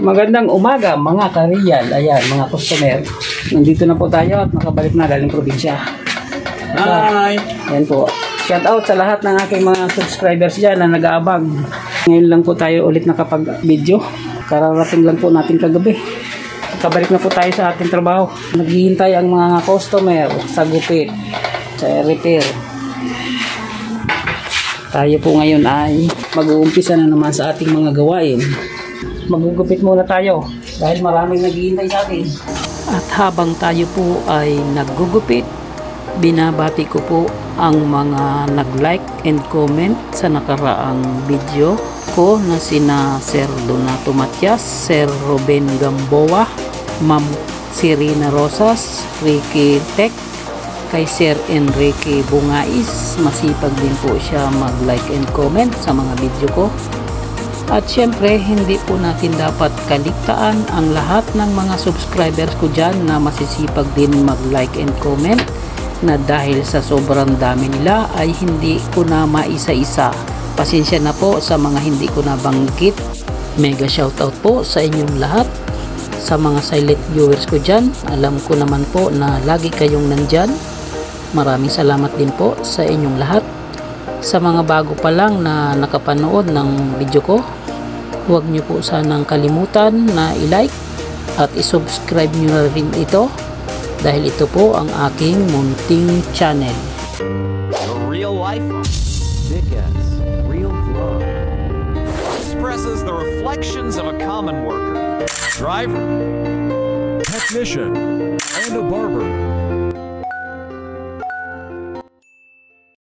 Magandang umaga mga ka-real. Ayan, mga customer. Nandito na po tayo at nakabalik na galing probinsya. Hi! Ayan po. Shout out sa lahat ng aking mga subscribers dyan na nag-aabang. Ngayon lang po tayo ulit nakapag-video. Kararating lang po natin kagabi. Kabalik na po tayo sa ating trabaho. Naghihintay ang mga customer sa gupit, sa repair. Tayo po ngayon ay mag-uumpisa na naman sa ating mga gawain. Magugupit muna tayo dahil maraming naghihintay sa atin. At habang tayo po ay naggugupit, binabati ko po ang mga nag-like and comment sa nakaraang video ko na sina Sir Donato Matias, Sir Ruben Gamboa, Ma'am Serena Rosas, Ricky Tech, kay Sir Enrique Bungais. Masipag din po siya mag-like and comment sa mga video ko. At syempre, hindi po natin dapat kaligtaan ang lahat ng mga subscribers ko dyan na masisipag din mag-like and comment, na dahil sa sobrang dami nila ay hindi ko na maisa-isa. Pasensya na po sa mga hindi ko nabanggit. Mega shoutout po sa inyong lahat. Sa mga silent viewers ko dyan, alam ko naman po na lagi kayong nandyan. Maraming salamat din po sa inyong lahat. Sa mga bago pa lang na nakapanood ng video ko, huwag nyo po sanang kalimutan na i-like at i-subscribe nyo na rin ito dahil ito po ang aking munting channel. Real life, Big S, real vlog. Expresses the reflections of a common worker, driver, Technician and a barber.